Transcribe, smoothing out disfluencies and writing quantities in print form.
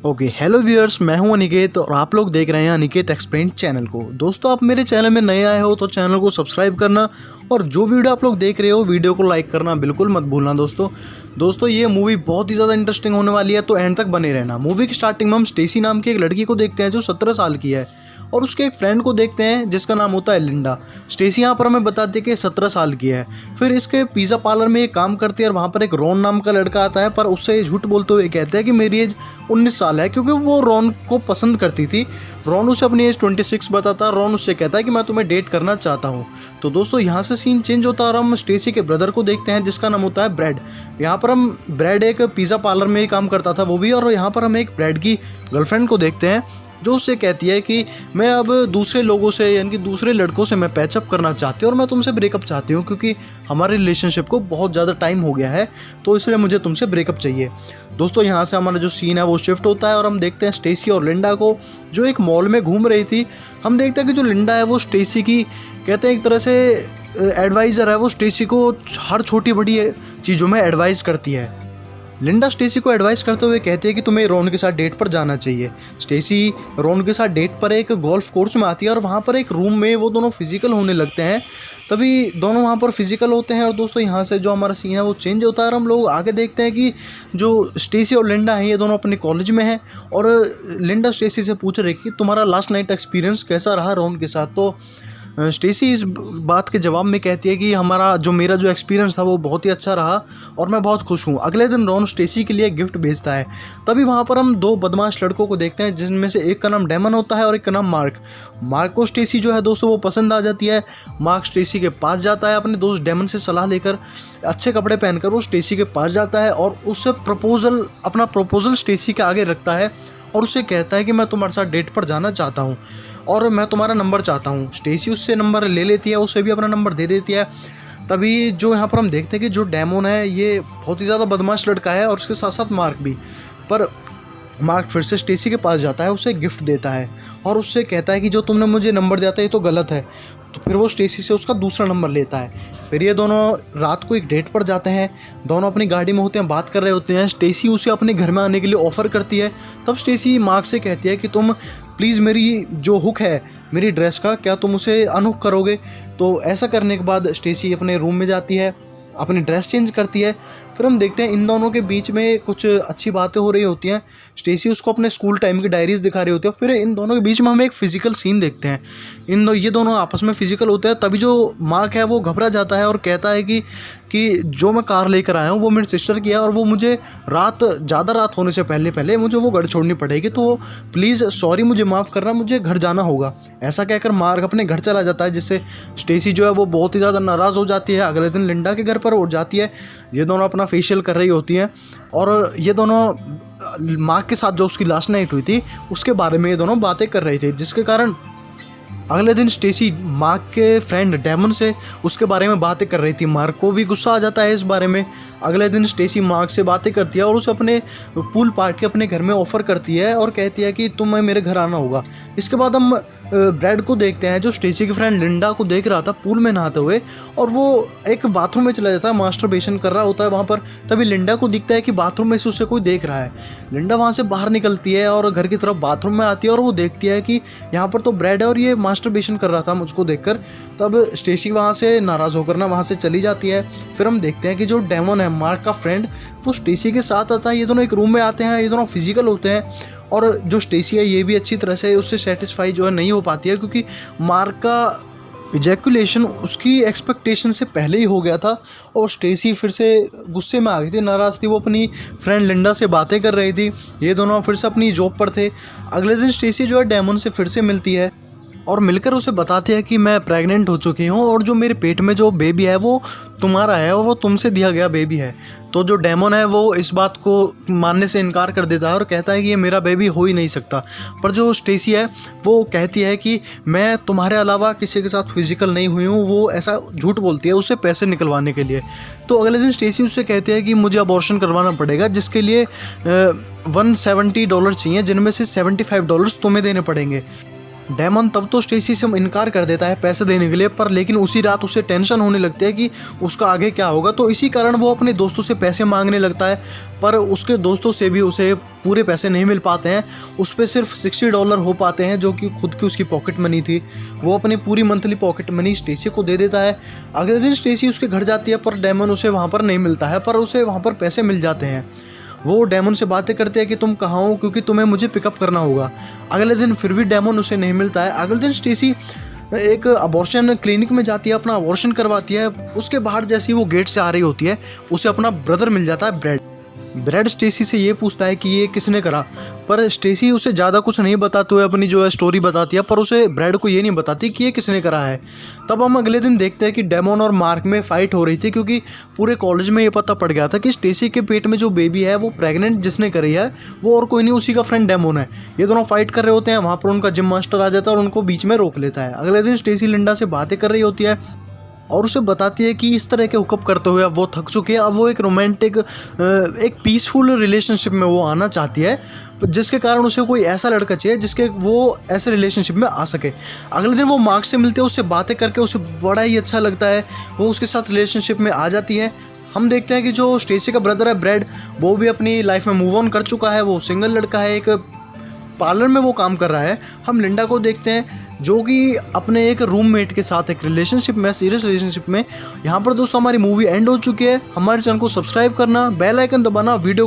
Okay hello viewers, मैं हूं अनिकेत और आप लोग देख रहे हैं अनिकेत एक्सप्लेन चैनल को। दोस्तों, आप मेरे चैनल में नए आए हो तो चैनल को सब्सक्राइब करना और जो वीडियो आप लोग देख रहे हो वीडियो को लाइक करना बिल्कुल मत भूलना। दोस्तों ये मूवी बहुत ही ज़्यादा इंटरेस्टिंग होने वाली है, तो एंड तक बने रहना। मूवी की स्टार्टिंग में हम स्टेसी नाम की एक लड़की को देखते हैं जो 17 साल की है और उसके एक फ्रेंड को देखते हैं जिसका नाम होता है लिंडा। स्टेसी यहाँ पर हमें बताती है कि 17 साल की है। फिर इसके पिज़्ज़ा पार्लर में ये काम करती है और वहाँ पर एक रॉन नाम का लड़का आता है, पर उससे झूठ बोलते हुए कहते हैं कि मेरी एज 19 साल है, क्योंकि वो रॉन को पसंद करती थी। रॉन उसे अपनी एज 26 बताता है। रॉन उससे कहता है कि मैं तुम्हें डेट करना चाहता हूँ। तो दोस्तों यहाँ से सीन चेंज होता है और हम स्टेसी के ब्रदर को देखते हैं जिसका नाम होता है ब्रैड। यहाँ पर हम ब्रैड एक पिज़्ज़ा पार्लर में ही काम करता था वो भी, और यहाँ पर हम एक ब्रैड की गर्लफ्रेंड को देखते हैं जो उससे कहती है कि मैं अब दूसरे लोगों से यानी कि दूसरे लड़कों से मैं पैचअप करना चाहती हूँ और मैं तुमसे ब्रेकअप चाहती हूँ, क्योंकि हमारे रिलेशनशिप को बहुत ज़्यादा टाइम हो गया है, तो इसलिए मुझे तुमसे ब्रेकअप चाहिए। दोस्तों यहाँ से हमारा जो सीन है वो शिफ्ट होता है और हम देखते हैं स्टेसी और लिंडा को जो एक मॉल में घूम रही थी। हम देखते हैं कि जो लिंडा है वो स्टेसी की कहते हैं एक तरह से एडवाइज़र है। वो स्टेसी को हर छोटी बड़ी चीज़ों में एडवाइस करती है। लिंडा स्टेसी को एडवाइस करते हुए कहती है कि तुम्हें रॉन के साथ डेट पर जाना चाहिए। स्टेसी रॉन के साथ डेट पर एक गोल्फ कोर्स में आती है और वहाँ पर एक रूम में वो दोनों फिजिकल होने लगते हैं। तभी दोनों वहाँ पर फिजिकल होते हैं और दोस्तों यहाँ से जो हमारा सीन है वो चेंज होता है और हम लोग आगे देखते हैं कि जो स्टेसी और लिंडा हैं ये दोनों अपने कॉलेज में हैं और लिंडा स्टेसी से पूछ रही कि तुम्हारा लास्ट नाइट एक्सपीरियंस कैसा रहा रॉन के साथ। तो स्टेसी इस बात के जवाब में कहती है कि मेरा जो एक्सपीरियंस था वो बहुत ही अच्छा रहा और मैं बहुत खुश हूँ। अगले दिन रॉन स्टेसी के लिए गिफ्ट भेजता है। तभी वहाँ पर हम दो बदमाश लड़कों को देखते हैं जिनमें से एक का नाम डेमन होता है और एक का नाम मार्क। मार्क को स्टेसी जो है दोस्तों वो पसंद आ जाती है। मार्क स्टेसी के पास जाता है अपने दोस्त डेमन से सलाह लेकर, अच्छे कपड़े पहनकर वो स्टेसी के पास जाता है और उससे अपना प्रपोजल स्टेसी के आगे रखता है और उससे कहता है कि मैं तुम्हारे साथ डेट पर जाना चाहता हूँ और मैं तुम्हारा नंबर चाहता हूँ। स्टेसी उससे नंबर ले लेती है, उसे भी अपना नंबर दे देती है। तभी जो यहाँ पर हम देखते हैं कि जो डेमोन है ये बहुत ही ज़्यादा बदमाश लड़का है और उसके साथ साथ मार्क भी। पर मार्क फिर से स्टेसी के पास जाता है, उसे गिफ्ट देता है और उससे कहता है कि जो तुमने मुझे नंबर दिया था ये तो गलत है। तो फिर वो स्टेसी से उसका दूसरा नंबर लेता है। फिर ये दोनों रात को एक डेट पर जाते हैं। दोनों अपनी गाड़ी में होते हैं, बात कर रहे होते हैं। स्टेसी उसे अपने घर में आने के लिए ऑफ़र करती है। तब स्टेसी मार्क से कहती है कि तुम प्लीज़ मेरी जो हुक है मेरी ड्रेस का, क्या तुम उसे अनहुक करोगे। तो ऐसा करने के बाद स्टेसी अपने रूम में जाती है, अपनी ड्रेस चेंज करती है। फिर हम देखते हैं इन दोनों के बीच में कुछ अच्छी बातें हो रही होती हैं। स्टेसी उसको अपने स्कूल टाइम की डायरीज़ दिखा रही होती है। फिर इन दोनों के बीच में हम एक फ़िज़िकल सीन देखते हैं। ये दोनों आपस में फ़िज़िकल होते हैं। तभी जो मार्क है वो घबरा जाता है और कहता है कि जो मैं कार लेकर आया हूँ वो मेरी सिस्टर की है और वो मुझे ज़्यादा रात होने से पहले मुझे वो घर छोड़नी पड़ेगी, तो प्लीज़ सॉरी, मुझे माफ़ करना, मुझे घर जाना होगा। ऐसा कहकर मार्क अपने घर चला जाता है, जिससे स्टेसी जो है वो बहुत ही ज़्यादा नाराज़ हो जाती है। अगले दिन लिंडा के घर पर उठ जाती है। ये दोनों अपना फेशियल कर रही होती हैं और ये दोनों मार्क के साथ जो उसकी लास्ट नाइट हुई थी उसके बारे में ये दोनों बातें कर रही थी, जिसके कारण अगले दिन स्टेसी मार्क के फ्रेंड डेमन से उसके बारे में बातें कर रही थी। मार्क को भी गुस्सा आ जाता है इस बारे में। अगले दिन स्टेसी मार्क से बातें करती है और उसे अपने पूल पार्टी अपने घर में ऑफ़र करती है और कहती है कि तुम्हें मेरे घर आना होगा। इसके बाद हम ब्रैड को देखते हैं जो स्टेसी की फ्रेंड लिंडा को देख रहा था पूल में नहाते हुए, और वो एक बाथरूम में चला जाता है, मास्टरबेशन कर रहा होता है वहाँ पर। तभी लिंडा को दिखता है कि बाथरूम में से उसे कोई देख रहा है। लिंडा वहाँ से बाहर निकलती है और घर की तरफ बाथरूम में आती है और वो देखती है कि यहाँ पर तो ब्रैड है और ये मास्टरबेशन कर रहा था मुझको देखकर। तब स्टेसी वहाँ से नाराज़ होकर वहाँ से चली जाती है। फिर हम देखते हैं कि जो डेमन है मार्क का फ्रेंड वो स्टेसी के साथ आता है। ये दोनों एक रूम में आते हैं, ये दोनों फिजिकल होते हैं और जो स्टेसी है ये भी अच्छी तरह से उससे सेटिस्फाई जो है नहीं हो पाती है, क्योंकि मार्क का इजैकुलेशन उसकी एक्सपेक्टेशन से पहले ही हो गया था और स्टेसी फिर से गुस्से में आ गई थी, नाराज़ थी। वो अपनी फ्रेंड लिंडा से बातें कर रही थी। ये दोनों फिर से अपनी जॉब पर थे। अगले दिन स्टेसी जो है डेमन से फिर से मिलती है और मिलकर उसे बताती है कि मैं प्रेग्नेंट हो चुकी हूँ और जो मेरे पेट में जो बेबी है वो तुम्हारा है और वो तुमसे दिया गया बेबी है। तो जो डेमन है वो इस बात को मानने से इनकार कर देता है और कहता है कि ये मेरा बेबी हो ही नहीं सकता। पर जो स्टेसी है वो कहती है कि मैं तुम्हारे अलावा किसी के साथ फिजिकल नहीं हुई हूँ। वो ऐसा झूठ बोलती है उससे पैसे निकलवाने के लिए। तो अगले दिन स्टेसी उससे कहती है कि मुझे अबॉर्शन करवाना पड़ेगा, जिसके लिए $170 चाहिए, जिनमें से $75 तुम्हें देने पड़ेंगे। डेमन तब तो स्टेसी से इनकार कर देता है पैसे देने के लिए, पर लेकिन उसी रात उसे टेंशन होने लगती है कि उसका आगे क्या होगा। तो इसी कारण वो अपने दोस्तों से पैसे मांगने लगता है, पर उसके दोस्तों से भी उसे पूरे पैसे नहीं मिल पाते हैं। उस पर सिर्फ $60 हो पाते हैं, जो कि खुद की उसकी पॉकेट मनी थी। वो अपनी पूरी मंथली पॉकेट मनी स्टेसी को दे देता है। अगले दिन स्टेसी उसके घर जाती है, पर डेमन उसे वहाँ पर नहीं मिलता है, पर उसे वहाँ पर पैसे मिल जाते हैं। वो डेमन से बातें करते हैं कि तुम कहाँ हो, क्योंकि तुम्हें मुझे पिकअप करना होगा। अगले दिन फिर भी डेमन उसे नहीं मिलता है। अगले दिन स्टेसी एक अबॉर्शन क्लिनिक में जाती है, अपना अबॉर्शन करवाती है। उसके बाहर जैसे ही वो गेट से आ रही होती है, उसे अपना ब्रदर मिल जाता है ब्रैड स्टेसी से ये पूछता है कि ये किसने करा, पर स्टेसी उसे ज़्यादा कुछ नहीं बताते हुए अपनी जो है स्टोरी बताती है, पर उसे ब्रैड को ये नहीं बताती कि ये किसने करा है। तब हम अगले दिन देखते हैं कि डेमन और मार्क में फ़ाइट हो रही थी, क्योंकि पूरे कॉलेज में ये पता पड़ गया था कि स्टेसी के पेट में जो बेबी है वो प्रेग्नेंट जिसने करी है वो और कोई नहीं, उसी का फ्रेंड डेमन है। ये दोनों फाइट कर रहे होते हैं, वहाँ पर उनका जिम मास्टर आ जाता है और उनको बीच में रोक लेता है। अगले दिन स्टेसी लिंडा से बातें कर रही होती है और उसे बताती है कि इस तरह के हुकअप करते हुए अब वो थक चुकी है। अब वो एक रोमांटिक एक पीसफुल रिलेशनशिप में वो आना चाहती है, जिसके कारण उसे कोई ऐसा लड़का चाहिए जिसके वो ऐसे रिलेशनशिप में आ सके। अगले दिन वो मार्क से मिलते हैं, उससे बातें करके उसे बड़ा ही अच्छा लगता है। वो उसके साथ रिलेशनशिप में आ जाती है। हम देखते हैं कि जो स्टेसी का ब्रदर है ब्रैड, वो भी अपनी लाइफ में मूव ऑन कर चुका है। वो सिंगल लड़का है, एक पार्लर में वो काम कर रहा है। हम लिंडा को देखते हैं जो कि अपने एक रूममेट के साथ एक रिलेशनशिप में, सीरियस रिलेशनशिप में। यहाँ पर दोस्तों हमारी मूवी एंड हो चुकी है। हमारे चैनल को सब्सक्राइब करना, बेल आइकन दबाना, वीडियो को